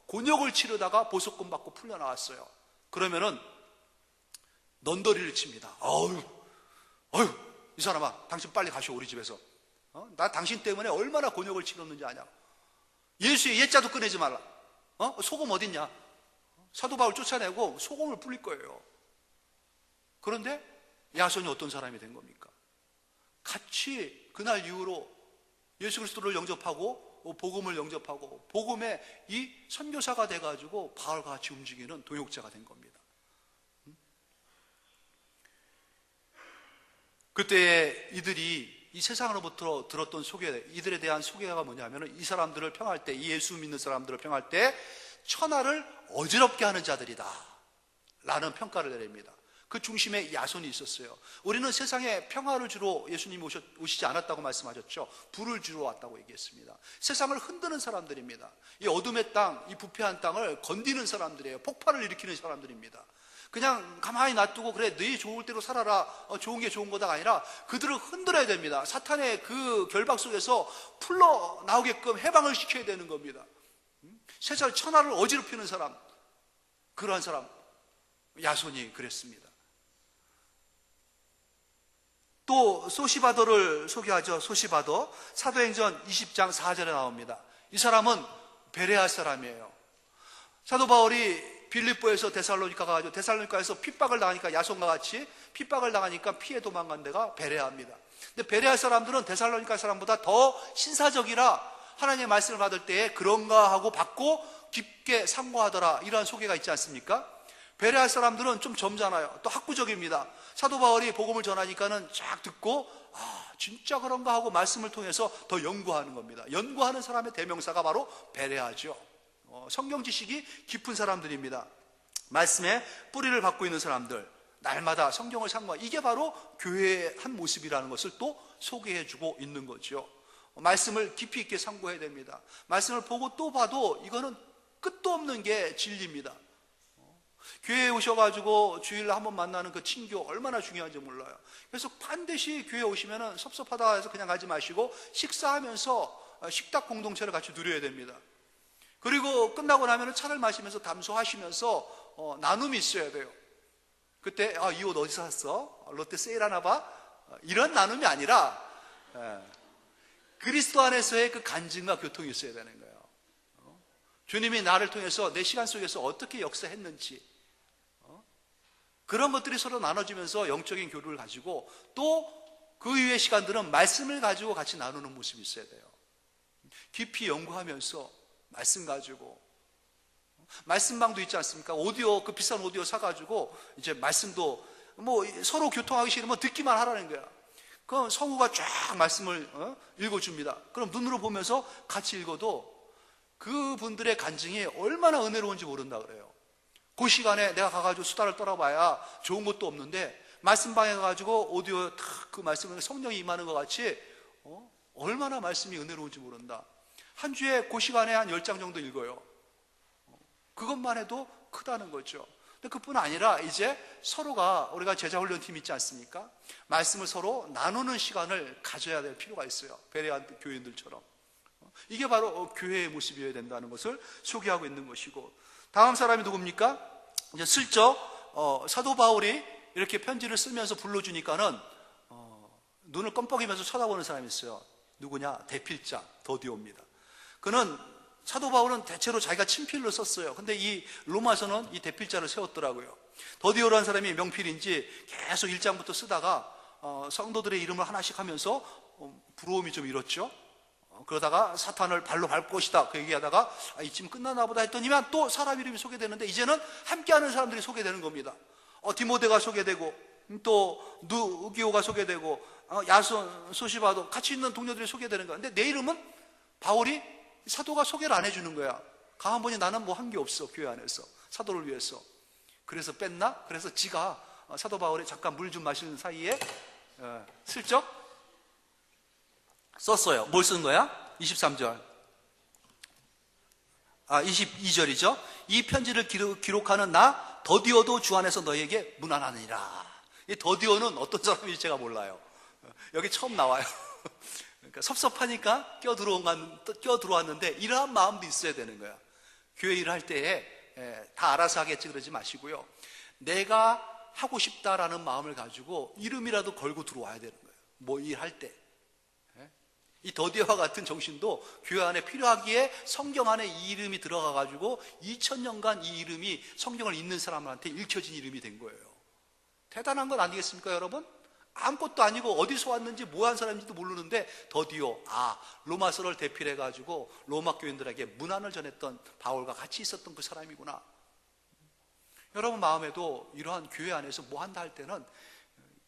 곤욕을 치르다가 보석금 받고 풀려나왔어요. 그러면은 넌더리를 칩니다. 어휴, 이 사람아, 당신 빨리 가시오, 우리 집에서. 나 당신 때문에 얼마나 곤욕을 치렀는지 아냐. 예수의 예자도 꺼내지 말라. 소금 어딨냐? 사도 바울 쫓아내고 소금을 뿌릴 거예요. 그런데 야손이 어떤 사람이 된 겁니까? 같이 그날 이후로 예수 그리스도를 영접하고 복음을 영접하고 복음의 이 선교사가 돼가지고 바울과 같이 움직이는 동역자가 된 겁니다. 그때 이들이 이 세상으로부터 들었던 소개, 이들에 대한 소개가 뭐냐면 이 사람들을 평할 때, 이 예수 믿는 사람들을 평할 때 천하를 어지럽게 하는 자들이다 라는 평가를 내립니다. 그 중심에 야손이 있었어요. 우리는 세상에 평화를 주러 예수님이 오시지 않았다고 말씀하셨죠. 불을 주러 왔다고 얘기했습니다. 세상을 흔드는 사람들입니다. 이 어둠의 땅, 이 부패한 땅을 건드리는 사람들이에요. 폭발을 일으키는 사람들입니다. 그냥 가만히 놔두고 그래 네 좋을 대로 살아라, 좋은 게 좋은 거다가 아니라 그들을 흔들어야 됩니다. 사탄의 그 결박 속에서 풀러 나오게끔 해방을 시켜야 되는 겁니다. 세상 천하를 어지럽히는 사람, 그러한 사람 야손이 그랬습니다. 또 소시바도를 소개하죠. 소시바도, 사도행전 20장 4절에 나옵니다. 이 사람은 베레아 사람이에요. 사도 바울이 빌립보에서 데살로니카 가가지고 데살로니카에서 핍박을 당하니까, 야손과 같이 핍박을 당하니까 피해 도망간 데가 베레아입니다. 근데 베레아 사람들은 데살로니카 사람보다 더 신사적이라 하나님의 말씀을 받을 때에 그런가 하고 받고 깊게 상고하더라, 이러한 소개가 있지 않습니까? 베레아 사람들은 좀 점잖아요. 또 학구적입니다. 사도 바울이 복음을 전하니까는 쫙 듣고 진짜 그런가 하고 말씀을 통해서 더 연구하는 겁니다. 연구하는 사람의 대명사가 바로 베레아죠. 성경 지식이 깊은 사람들입니다. 말씀에 뿌리를 받고 있는 사람들, 날마다 성경을 상고하고, 이게 바로 교회의 한 모습이라는 것을 또 소개해주고 있는 거죠. 말씀을 깊이 있게 상고해야 됩니다. 말씀을 보고 또 봐도 이거는 끝도 없는 게 진리입니다. 교회에 오셔가지고 주일날 한번 만나는 그 친교 얼마나 중요한지 몰라요. 그래서 반드시 교회에 오시면 섭섭하다 해서 그냥 가지 마시고 식사하면서 식탁 공동체를 같이 누려야 됩니다. 그리고 끝나고 나면 차를 마시면서 담소하시면서 나눔이 있어야 돼요. 그때 이 옷 어디서 샀어? 롯데 세일하나 봐? 이런 나눔이 아니라 그리스도 안에서의 그 간증과 교통이 있어야 되는 거예요. 주님이 나를 통해서 내 시간 속에서 어떻게 역사했는지, 그런 것들이 서로 나눠지면서 영적인 교류를 가지고, 또 그 이후의 시간들은 말씀을 가지고 같이 나누는 모습이 있어야 돼요. 깊이 연구하면서 말씀 가지고, 말씀방도 있지 않습니까? 오디오, 그 비싼 오디오 사가지고 이제 말씀도 뭐 서로 교통하기 싫으면 듣기만 하라는 거야. 그럼 성우가 쫙 말씀을 읽어줍니다. 그럼 눈으로 보면서 같이 읽어도 그분들의 간증이 얼마나 은혜로운지 모른다 그래요. 그 시간에 내가 가가지고 수다를 떨어봐야 좋은 것도 없는데, 말씀방에 가가지고 오디오 탁 그 말씀에 성령이 임하는 것 같이 얼마나 말씀이 은혜로운지 모른다. 한 주에 그 시간에 한 10장 정도 읽어요. 그것만 해도 크다는 거죠. 근데 그뿐 아니라 이제 서로가, 우리가 제자훈련팀 있지 않습니까? 말씀을 서로 나누는 시간을 가져야 될 필요가 있어요. 베레아 교인들처럼. 이게 바로 교회의 모습이어야 된다는 것을 소개하고 있는 것이고, 다음 사람이 누굽니까? 이제 슬쩍 사도 바울이 이렇게 편지를 쓰면서 불러주니까는 눈을 껌뻑이면서 쳐다보는 사람이 있어요. 누구냐? 대필자 더디오입니다. 그는, 사도 바울은 대체로 자기가 친필로 썼어요. 근데 이 로마서는 이 대필자를 세웠더라고요. 더디오라는 사람이 명필인지 계속 1장부터 쓰다가 성도들의 이름을 하나씩 하면서 부러움이 좀 일었죠. 그러다가 사탄을 발로 밟을 것이다 그 얘기하다가 이쯤 끝나나 보다 했더니만 또 사람 이름이 소개되는데, 이제는 함께하는 사람들이 소개되는 겁니다. 디모데가 소개되고, 또 누기오가 소개되고, 야손, 소시바도 같이 있는 동료들이 소개되는 거야. 근데 내 이름은 바울이, 사도가 소개를 안 해주는 거야. 가만 보니 나는 뭐 한 게 없어, 교회 안에서 사도를 위해서. 그래서 뺐나? 그래서 지가 사도 바울이 잠깐 물 좀 마시는 사이에 슬쩍 썼어요. 뭘 쓴 거야? 23절. 22절이죠. 이 편지를 기록하는 나 더디오도 주 안에서 너에게 문안하느니라. 이 더디오는 어떤 사람인지 제가 몰라요. 여기 처음 나와요. 그러니까 섭섭하니까 껴들어왔는데 이러한 마음도 있어야 되는 거야. 교회 일을 할 때에 다 알아서 하겠지 그러지 마시고요. 내가 하고 싶다라는 마음을 가지고 이름이라도 걸고 들어와야 되는 거예요. 뭐 일할 때. 이 더디오와 같은 정신도 교회 안에 필요하기에 성경 안에 이 이름이 들어가가지고 2000년간 이 이름이 성경을 읽는 사람한테 읽혀진 이름이 된 거예요. 대단한 건 아니겠습니까, 여러분? 아무것도 아니고 어디서 왔는지 뭐 한 사람인지도 모르는데 더디오, 로마서를 대필해가지고 로마 교인들에게 문안을 전했던 바울과 같이 있었던 그 사람이구나. 여러분 마음에도 이러한 교회 안에서 뭐 한다 할 때는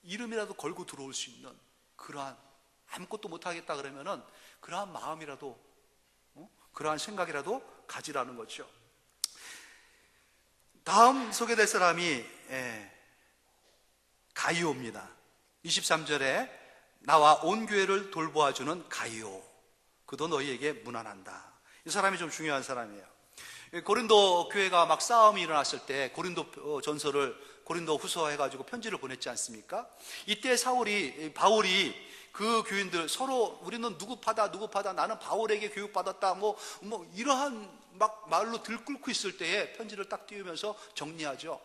이름이라도 걸고 들어올 수 있는 그러한, 아무것도 못하겠다 그러면은 그러한 마음이라도, 그러한 생각이라도 가지라는 거죠. 다음 소개될 사람이 가이오입니다. 23절에 나와 온 교회를 돌보아주는 가이오, 그도 너희에게 문안한다. 이 사람이 좀 중요한 사람이에요. 고린도 교회가 막 싸움이 일어났을 때 고린도 전서를 고린도 후서 해가지고 편지를 보냈지 않습니까? 이때 바울이 그 교인들 서로 우리는 누구 파다 나는 바울에게 교육받았다 뭐 이러한 막 말로 들끓고 있을 때에 편지를 딱 띄우면서 정리하죠.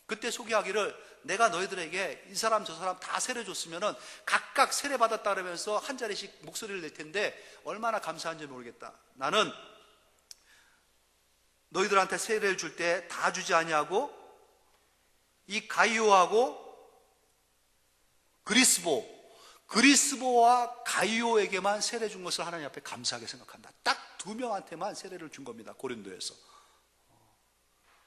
그때 소개하기를 내가 너희들에게 이 사람 저 사람 다 세례 줬으면은 각각 세례 받았다 그러면서 한 자리씩 목소리를 낼 텐데 얼마나 감사한지 모르겠다. 나는 너희들한테 세례를 줄 때 다 주지 아니하고 이 가이오하고 그리스보와 가이오에게만 세례 준 것을 하나님 앞에 감사하게 생각한다. 딱 2명한테만 세례를 준 겁니다. 고린도에서.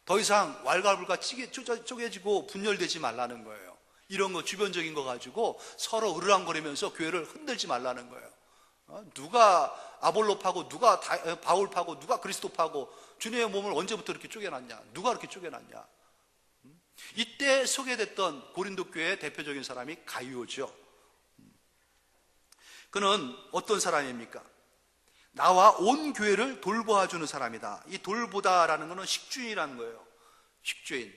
더 이상 왈가불가 쪼개지고 분열되지 말라는 거예요. 이런 거 주변적인 거 가지고 서로 으르렁거리면서 교회를 흔들지 말라는 거예요. 누가 아볼로 파고 누가 바울 파고 누가 그리스도 파고 주님의 몸을 언제부터 이렇게 쪼개놨냐? 누가 이렇게 쪼개놨냐? 이때 소개됐던 고린도 교회의 대표적인 사람이 가이오죠. 그는 어떤 사람입니까? 나와 온 교회를 돌보아주는 사람이다. 이 돌보다라는 것은 식주인이라는 거예요. 식주인.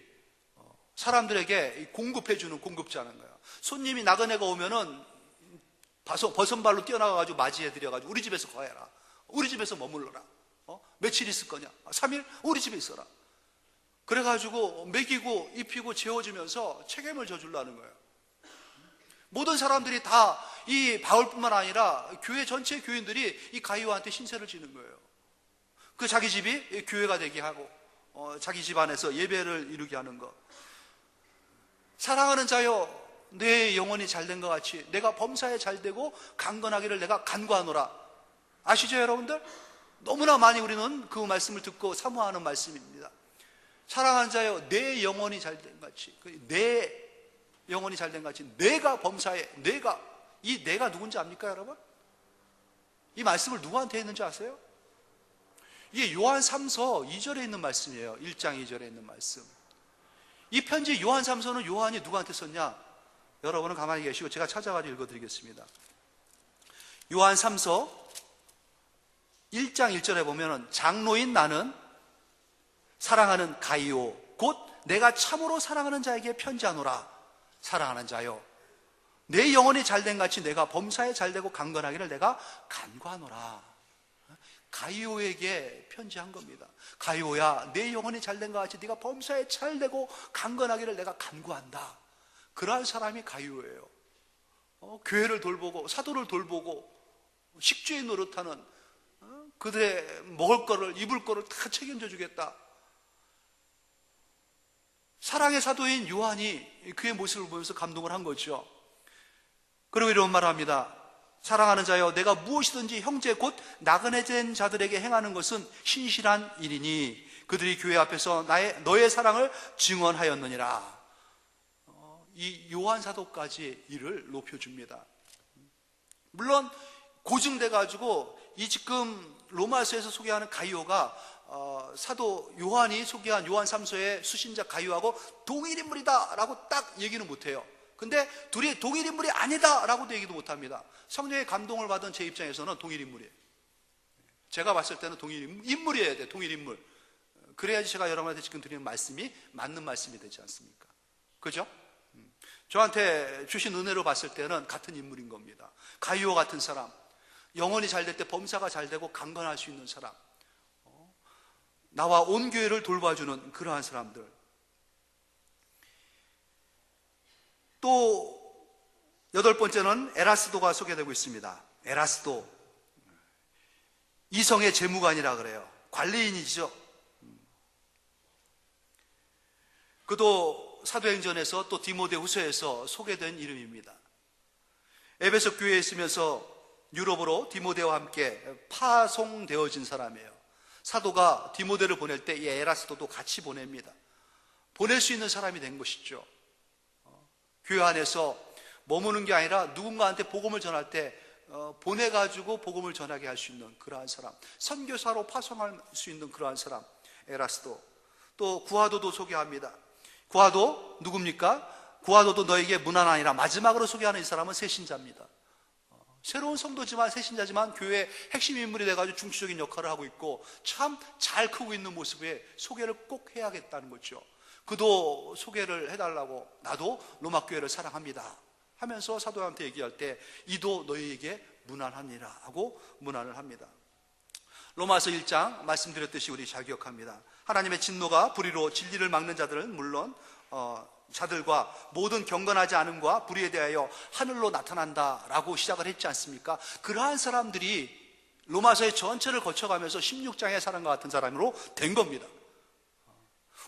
사람들에게 공급해주는 공급자는 거예요. 손님이 나그네가 오면은 버선발로 뛰어나가가지고 맞이해드려가지고 우리 집에서 거해라. 우리 집에서 머물러라. 며칠 있을 거냐? 3일? 우리 집에 있어라. 그래가지고 먹이고 입히고 재워주면서 책임을 져주려는 거예요. 모든 사람들이 다 이 바울뿐만 아니라 교회 전체 교인들이 이 가이오한테 신세를 지는 거예요. 그 자기 집이 교회가 되게 하고 자기 집 안에서 예배를 이루게 하는 것. 사랑하는 자여, 내 영혼이 잘된 것 같이 내가 범사에 잘되고 강건하기를 내가 간구하노라. 아시죠, 여러분들? 너무나 많이 우리는 그 말씀을 듣고 사모하는 말씀입니다. 사랑하는 자여, 내 영혼이 잘된 것 같이, 내 영혼이 잘된 것 같이 내가 범사에, 이 내가 누군지 압니까, 여러분? 이 말씀을 누구한테 했는지 아세요? 이게 요한 3서 2절에 있는 말씀이에요. 1장 2절에 있는 말씀. 이 편지 요한 3서는 요한이 누구한테 썼냐? 여러분은 가만히 계시고 제가 찾아가지고 읽어드리겠습니다. 요한 3서 1장 1절에 보면은 장로인 나는 사랑하는 가이오 곧 내가 참으로 사랑하는 자에게 편지하노라. 사랑하는 자여, 내 영혼이 잘된 같이 내가 범사에 잘되고 강건하기를 내가 간구하노라. 가이오에게 편지한 겁니다. 가이오야, 내 영혼이 잘된 것 같이 네가 범사에 잘되고 강건하기를 내가 간구한다. 그러한 사람이 가이오예요. 교회를 돌보고 사도를 돌보고 식주의 노릇하는 그들의 먹을 거를 입을 거를 다 책임져 주겠다. 사랑의 사도인 요한이 그의 모습을 보면서 감동을 한 거죠. 그리고 이런 말을 합니다. 사랑하는 자여, 내가 무엇이든지 형제 곧 나그네 된 자들에게 행하는 것은 신실한 일이니 그들이 교회 앞에서 너의 사랑을 증언하였느니라. 이 요한 사도까지 이를 높여줍니다. 물론 고증돼가지고 이 지금 로마서에서 소개하는 가이오가 사도 요한이 소개한 요한 3서의 수신자 가이오하고 동일 인물이다 라고 딱 얘기는 못해요. 근데 둘이 동일 인물이 아니다 라고도 얘기도 못합니다. 성령의 감동을 받은 제 입장에서는 동일 인물이에요. 제가 봤을 때는 동일 인물이어야 돼. 동일 인물. 그래야지 제가 여러분한테 지금 드리는 말씀이 맞는 말씀이 되지 않습니까? 그죠? 저한테 주신 은혜로 봤을 때는 같은 인물인 겁니다. 가이오 같은 사람, 영혼이 잘 될 때 범사가 잘 되고 강건할 수 있는 사람, 나와 온 교회를 돌봐주는 그러한 사람들. 또 8번째는 에라스도가 소개되고 있습니다. 에라스도, 이성의 재무관이라 그래요. 관리인이죠. 그도 사도행전에서 또 디모데후서에서 소개된 이름입니다. 에베소 교회에 있으면서 유럽으로 디모데와 함께 파송되어진 사람이에요. 사도가 디모데를 보낼 때 이 에라스도도 같이 보냅니다. 보낼 수 있는 사람이 된 것이죠. 교회 안에서 머무는 게 아니라 누군가한테 복음을 전할 때 보내가지고 복음을 전하게 할 수 있는 그러한 사람, 선교사로 파송할 수 있는 그러한 사람, 에라스도. 또 구하도도 소개합니다. 구하도 누굽니까? 구하도도 너에게 문안 아니라 마지막으로 소개하는 이 사람은 새신자입니다. 새로운 성도지만 새신자지만 교회의 핵심 인물이 돼가지고 중추적인 역할을 하고 있고 참 잘 크고 있는 모습에 소개를 꼭 해야겠다는 거죠. 그도 소개를 해달라고, 나도 로마 교회를 사랑합니다 하면서 사도한테 얘기할 때 이도 너희에게 문안하니라 하고 문안을 합니다. 로마서 1장 말씀드렸듯이 우리 잘 기억합니다. 하나님의 진노가 불의로 진리를 막는 자들은 물론 자들과 모든 경건하지 않음과 불의에 대하여 하늘로 나타난다라고 시작을 했지 않습니까? 그러한 사람들이 로마서의 전체를 거쳐가면서 16장의 사람과 같은 사람으로 된 겁니다.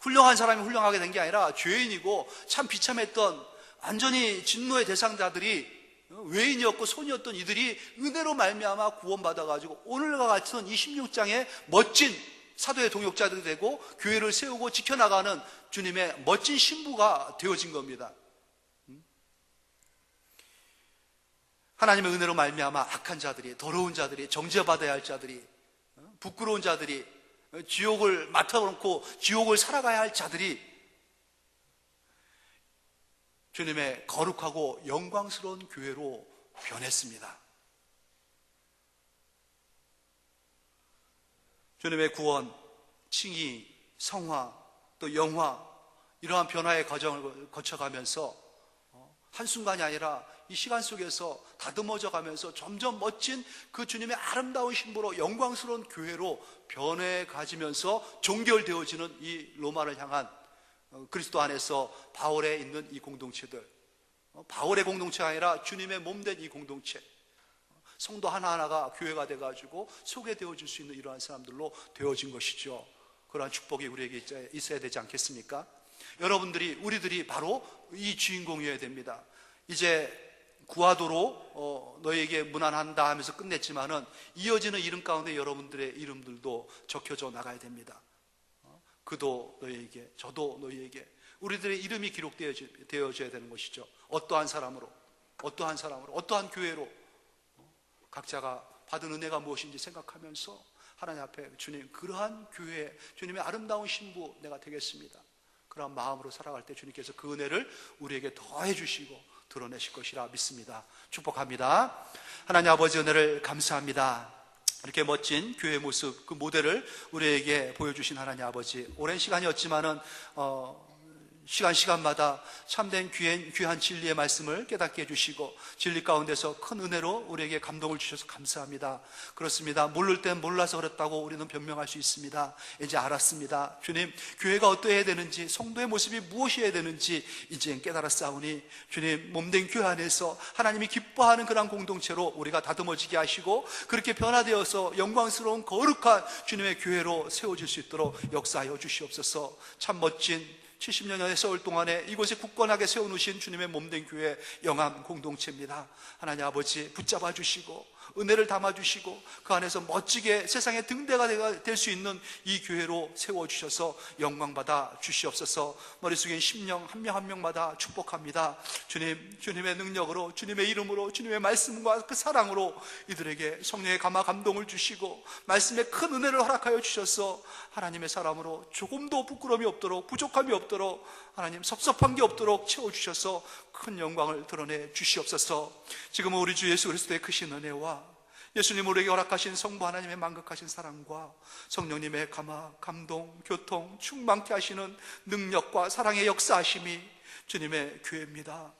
훌륭한 사람이 훌륭하게 된 게 아니라 죄인이고 참 비참했던 완전히 진노의 대상자들이 외인이었고 손이었던 이들이 은혜로 말미암아 구원받아가지고 오늘과 같은 이 16장의 멋진 사도의 동역자들이 되고 교회를 세우고 지켜나가는 주님의 멋진 신부가 되어진 겁니다. 하나님의 은혜로 말미암아 악한 자들이, 더러운 자들이, 정죄받아야 할 자들이, 부끄러운 자들이, 지옥을 맡아놓고 지옥을 살아가야 할 자들이 주님의 거룩하고 영광스러운 교회로 변했습니다. 주님의 구원, 칭의, 성화, 또 영화, 이러한 변화의 과정을 거쳐가면서 한순간이 아니라 이 시간 속에서 다듬어져 가면서 점점 멋진 그 주님의 아름다운 신부로 영광스러운 교회로 변해 가지면서 종결되어지는 이 로마를 향한 그리스도 안에서 바울에 있는 이 공동체들, 바울의 공동체가 아니라 주님의 몸된 이 공동체, 성도 하나하나가 교회가 돼가지고 소개되어질 수 있는 이러한 사람들로 되어진 것이죠. 그러한 축복이 우리에게 있어야 되지 않겠습니까? 여러분들이, 우리들이 바로 이 주인공이어야 됩니다. 이제 구하도로 너에게 문안한다 하면서 끝냈지만은 이어지는 이름 가운데 여러분들의 이름들도 적혀져 나가야 됩니다. 그도 너희에게, 저도 너희에게, 우리들의 이름이 기록되어져야 되는 것이죠. 어떠한 사람으로, 어떠한 교회로, 각자가 받은 은혜가 무엇인지 생각하면서 하나님 앞에 주님, 그러한 교회, 주님의 아름다운 신부 내가 되겠습니다. 그러한 마음으로 살아갈 때 주님께서 그 은혜를 우리에게 더해 주시고 드러내실 것이라 믿습니다. 축복합니다. 하나님 아버지, 은혜를 감사합니다. 이렇게 멋진 교회의 모습, 그 모델을 우리에게 보여주신 하나님 아버지, 오랜 시간이었지만은 시간마다 참된 귀한 진리의 말씀을 깨닫게 해주시고 진리 가운데서 큰 은혜로 우리에게 감동을 주셔서 감사합니다. 그렇습니다. 모를 땐 몰라서 그랬다고 우리는 변명할 수 있습니다. 이제 알았습니다. 주님, 교회가 어떠해야 되는지, 성도의 모습이 무엇이어야 되는지 이제 깨달았사오니 주님, 몸된 교회 안에서 하나님이 기뻐하는 그런 공동체로 우리가 다듬어지게 하시고 그렇게 변화되어서 영광스러운 거룩한 주님의 교회로 세워질 수 있도록 역사하여 주시옵소서. 참 멋진 70년의 세월 동안에 이곳에 굳건하게 세워놓으신 주님의 몸된 교회 영암 공동체입니다. 하나님 아버지, 붙잡아 주시고 은혜를 담아주시고 그 안에서 멋지게 세상의 등대가 될 수 있는 이 교회로 세워주셔서 영광받아 주시옵소서. 머리 숙인 심령 한 명 한 명마다 축복합니다. 주님, 주님의 능력으로, 주님의 이름으로, 주님의 말씀과 그 사랑으로 이들에게 성령의 감화 감동을 주시고 말씀의 큰 은혜를 허락하여 주셔서 하나님의 사람으로 조금도 부끄러움이 없도록, 부족함이 없도록, 하나님 섭섭한 게 없도록 채워주셔서 큰 영광을 드러내 주시옵소서. 지금은 우리 주 예수 그리스도의 크신 은혜와 예수님 우리에게 허락하신 성부 하나님의 만극하신 사랑과 성령님의 감화, 감동, 교통, 충만케 하시는 능력과 사랑의 역사하심이 주님의 교회입니다.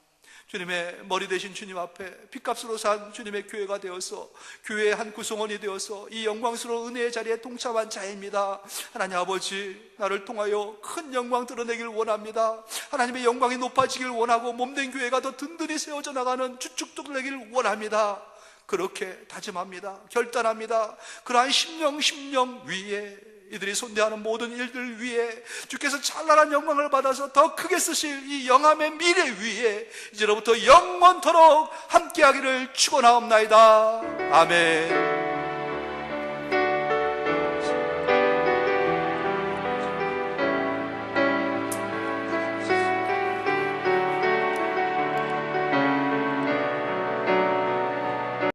주님의 머리 되신 주님 앞에 핏값으로 산 주님의 교회가 되어서 교회의 한 구성원이 되어서 이 영광스러운 은혜의 자리에 동참한 자입니다. 하나님 아버지, 나를 통하여 큰 영광 드러내길 원합니다. 하나님의 영광이 높아지길 원하고 몸된 교회가 더 든든히 세워져 나가는 주축도 되길 원합니다. 그렇게 다짐합니다. 결단합니다. 그러한 심령 위에 이들이 손대하는 모든 일들 위에 주께서 찬란한 영광을 받아서 더 크게 쓰실 이 영암의 미래 위에 이제로부터 영원토록 함께하기를 축원하옵나이다. 아멘.